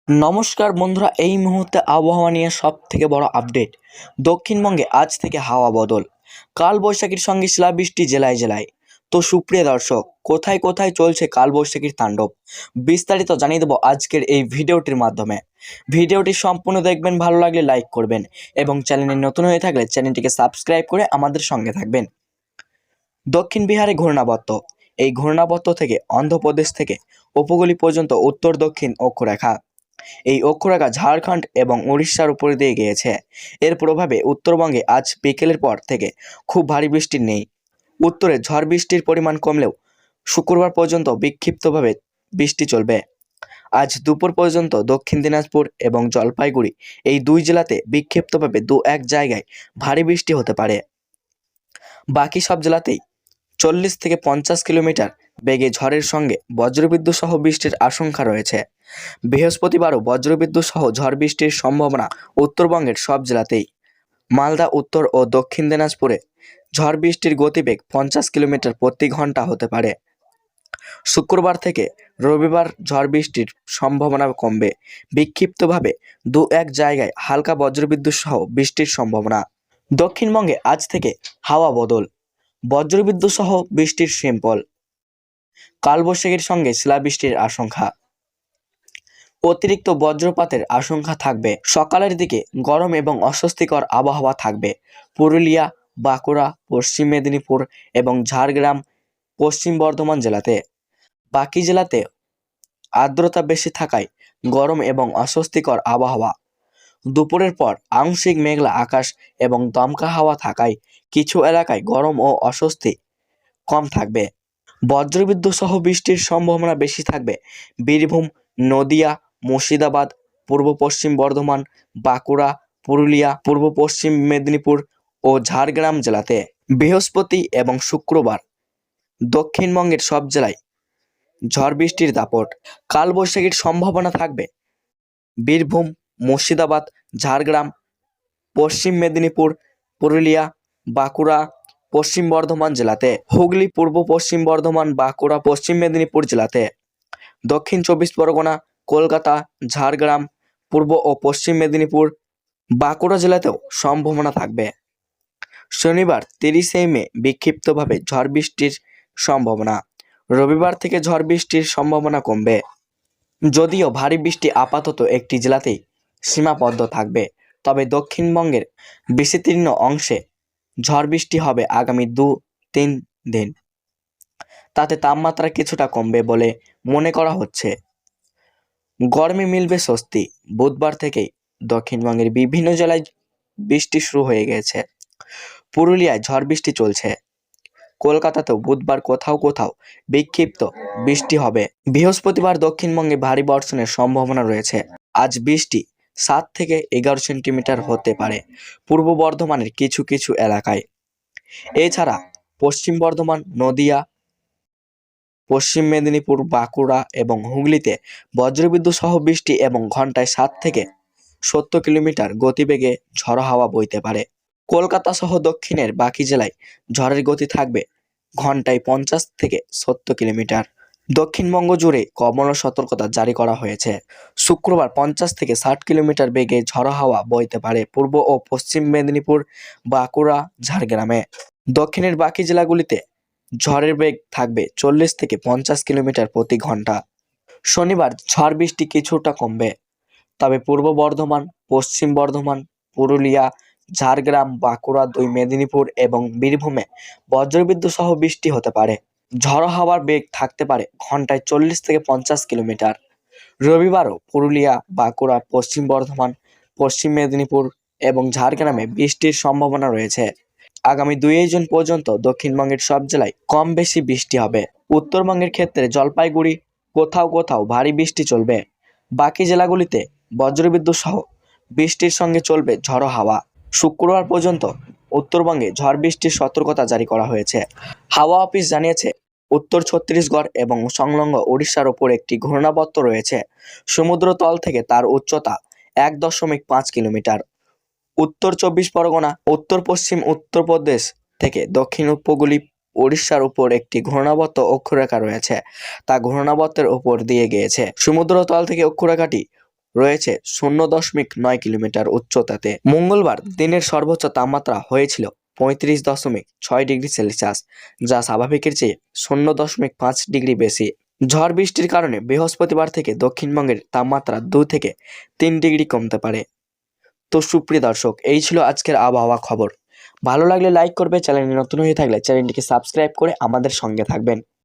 নমস্কার বন্ধুরা, এই মুহূর্তে আবহাওয়া নিয়ে সব থেকে বড় আপডেট। দক্ষিণবঙ্গে আজ থেকে হাওয়া বদল, কালবৈশাখীর সঙ্গে শিলাবৃষ্টি জেলায় জেলায়। তো সুপ্রিয় দর্শক, কোথায় কোথায় চলছে কালবৈশাখীর তাণ্ডব, বিস্তারিত জানিয়ে দেবো আজকের এই ভিডিওটির মাধ্যমে। ভিডিওটি সম্পূর্ণ দেখবেন, ভালো লাগলে লাইক করবেন এবং চ্যানেলে নতুন হয়ে থাকলে চ্যানেলটিকে সাবস্ক্রাইব করে আমাদের সঙ্গে থাকবেন। দক্ষিণ বিহারে ঘূর্ণাবর্ত, এই ঘূর্ণাবর্ত থেকে অন্ধ্রপ্রদেশ থেকে উপকূল পর্যন্ত উত্তর দক্ষিণ অক্ষরেখা। এই অক্ষরেখা ঝাড়খণ্ড এবং উড়িষ্যার উপর দিয়ে গিয়েছে। এর প্রভাবে উত্তরবঙ্গে আজ বিকেলের পর থেকে খুব ভারী বৃষ্টি নেই। উত্তরে ঝড় বৃষ্টির পরিমাণ কমলেও শুক্রবার পর্যন্ত বিক্ষিপ্তভাবে বৃষ্টি চলবে। আজ দুপুর পর্যন্ত দক্ষিণ দিনাজপুর এবং জলপাইগুড়ি এই দুই জেলাতে বিক্ষিপ্তভাবে দু এক জায়গায় ভারী বৃষ্টি হতে পারে। বাকি সব জেলাতেই 40 থেকে 50 কিলোমিটার বেগে ঝড়ের সঙ্গে বজ্রবিদ্যুৎ সহ বৃষ্টির আশঙ্কা রয়েছে। বৃহস্পতিবারও বজ্রবিদ্যুৎ সহ ঝড় বৃষ্টির সম্ভাবনা উত্তরবঙ্গের সব জেলাতেই। মালদা, উত্তর ও দক্ষিণ দিনাজপুরে ঝড় বৃষ্টির গতিবেগ 50 কিলোমিটার প্রতি ঘন্টা হতে পারে। শুক্রবার থেকে রবিবার ঝড় বৃষ্টির সম্ভাবনা কমবে। বিক্ষিপ্তভাবে দু এক জায়গায় হালকা বজ্রবিদ্যুৎ সহ বৃষ্টির সম্ভাবনা। দক্ষিণবঙ্গে আজ থেকে হাওয়া বদল, বজ্রবিদ্যুৎ সহ বৃষ্টির সিম্পল। কালবৈশাখীর সঙ্গে শিলাবৃষ্টির আশঙ্কা। অতিরিক্ত বজ্রপাতের আশঙ্কা থাকবে। সকালের দিকে গরম এবং অস্বস্তিকর আবহাওয়া থাকবে পুরুলিয়া, বাঁকুড়া, পশ্চিম মেদিনীপুর এবং ঝাড়গ্রাম, পশ্চিম বর্ধমান জেলাতে। বাকি জেলাতে আর্দ্রতা বেশি থাকায় গরম এবং অস্বস্তিকর আবহাওয়া। দুপুরের পর আংশিক মেঘলা আকাশ এবং দমকা হাওয়া থাকায় কিছু এলাকায় গরম ও অস্বস্তি কম থাকবে। বজ্রবিদ্যুৎ সহ বৃষ্টির সম্ভাবনা বেশি থাকবে বীরভূম, নদিয়া, মুর্শিদাবাদ, পূর্ব পশ্চিম বর্ধমান, বাঁকুড়া, পুরুলিয়া, পূর্ব পশ্চিম মেদিনীপুর ও ঝাড়গ্রাম জেলাতে। বৃহস্পতি এবং শুক্রবার দক্ষিণবঙ্গের সব জেলায় ঝড় বৃষ্টির দাপট। কালবৈশাখীর সম্ভাবনা থাকবে বীরভূম, মুর্শিদাবাদ, ঝাড়গ্রাম, পশ্চিম মেদিনীপুর, পুরুলিয়া, বাঁকুড়া, পশ্চিম বর্ধমান জেলাতে। হুগলি, পূর্ব পশ্চিম বর্ধমান, বাঁকুড়া, পশ্চিম মেদিনীপুর জেলাতে। দক্ষিণ 24 পরগনা, কলকাতা, ঝাড়গ্রাম, পূর্ব ও পশ্চিম মেদিনীপুর, বাঁকুড়া জেলাতেও সম্ভাবনা থাকবে। শনিবার 30শে মে বিক্ষিপ্তভাবে ঝড় বৃষ্টির সম্ভাবনা। রবিবার থেকে ঝড় বৃষ্টির সম্ভাবনা কমবে, যদিও ভারী বৃষ্টি আপাতত একটি জেলাতেই সীমাবদ্ধ থাকবে। তবে দক্ষিণবঙ্গের বিস্তীর্ণ অংশে ঝড় বৃষ্টি হবে আগামী 2-3 দিন। তাতে তাপমাত্রা কিছুটা কমবে বলে মনে করা হচ্ছে। গরমে মিলবে স্বস্তি। বুধবার থেকেই দক্ষিণবঙ্গের বিভিন্ন জেলায় বৃষ্টি শুরু হয়ে গেছে। পুরুলিয়ায় ঝড় বৃষ্টি চলছে। কলকাতাতেও বুধবার কোথাও কোথাও বিক্ষিপ্ত বৃষ্টি হবে। বৃহস্পতিবার দক্ষিণবঙ্গে ভারী বর্ষণের সম্ভাবনা রয়েছে। আজ বৃষ্টি 7 থেকে 11 সেন্টিমিটার হতে পারে পূর্ব বর্ধমানের কিছু কিছু এলাকায়। এছাড়া পশ্চিম বর্ধমান, নদিয়া, পশ্চিম মেদিনীপুর, বাঁকুড়া এবং হুগলিতে বজ্রবিদ্যুৎ সহ বৃষ্টি এবং ঘন্টায় 7 থেকে 70 কিলোমিটার গতিবেগে ঝড়ো হাওয়া বইতে পারে। কলকাতা সহ দক্ষিণের বাকি জেলায় ঝড়ের গতি থাকবে ঘন্টায় 50 থেকে 70 কিলোমিটার। দক্ষিণবঙ্গ জুড়ে কমলা সতর্কতা জারি করা হয়েছে। শুক্রবার 50 থেকে 60 কিলোমিটার বেগে ঝড়ো হাওয়া বইতে পারে পূর্ব ও পশ্চিম মেদিনীপুর, বাঁকুড়া, ঝাড়গ্রামে। দক্ষিণের বাকি জেলাগুলিতে ঝড়ের বেগ থাকবে 40 থেকে 50 কিলোমিটার প্রতি ঘন্টা। শনিবার ঝড় বৃষ্টি কিছুটা কমবে, তবে পূর্ব বর্ধমান, পশ্চিম বর্ধমান, পুরুলিয়া, ঝাড়গ্রাম, বাঁকুড়া, 2 মেদিনীপুর এবং বীরভূমে বজ্রবিদ্যুৎ সহ বৃষ্টি হতে পারে। ঝড়ো হাওয়ার বেগ থাকতে পারে ঘন্টায় 40 থেকে 50 কিলোমিটার। রবিবারও পুরুলিয়া, বাঁকুড়া, পশ্চিম বর্ধমান, পশ্চিম মেদিনীপুর এবং ঝাড়গ্রামে বৃষ্টির সম্ভাবনা রয়েছে। আগামী 2 জুন পর্যন্ত দক্ষিণবঙ্গের সব জেলায় কম বেশি বৃষ্টি হবে। উত্তরবঙ্গের ক্ষেত্রে জলপাইগুড়ি কোথাও কোথাও ভারী বৃষ্টি চলবে। বাকি জেলাগুলিতে বজ্রবিদ্যুৎ সহ বৃষ্টির সঙ্গে চলবে ঝড়ো হাওয়া। শুক্রবার পর্যন্ত উত্তরবঙ্গে ঝড় বৃষ্টির সতর্কতা জারি করা হয়েছে। হাওয়া অফিস জানিয়েছে, উত্তর ছত্তিশগড় এবং সংলগ্ন ওড়িশার ওপর একটি ঘূর্ণাবর্ত রয়েছে। সমুদ্রতল থেকে তার উচ্চতা 1.5 কিলোমিটার। উত্তর 24 পরগনা, উত্তর পশ্চিম উত্তরপ্রদেশ থেকে দক্ষিণ উপকূলীয় ওড়িশার উপর একটি ঘূর্ণাবর্ত অক্ষরেখা রয়েছে। তা ঘূর্ণাবর্তের উপর দিয়ে গিয়েছে। সমুদ্রতল থেকে অক্ষরেখাটি রয়েছে 0.9 কিলোমিটার উচ্চতাতে। মঙ্গলবার দিনের সর্বোচ্চ তাপমাত্রা হয়েছিল 35.6 ডিগ্রি সেলসিয়াস, যা স্বাভাবিকের চেয়ে 0.5 ডিগ্রি বেশি। ঝড় বৃষ্টির কারণে বৃহস্পতিবার থেকে দক্ষিণবঙ্গের তাপমাত্রা 2 থেকে 3 ডিগ্রি কমতে পারে। তো সুপ্রিয় দর্শক, এই ছিল আজকের আবহাওয়া খবর। ভালো লাগলে লাইক করবে, চ্যানেলে নতুন হয়ে থাকলে চ্যানেলটিকে সাবস্ক্রাইব করে আমাদের সঙ্গে থাকবেন।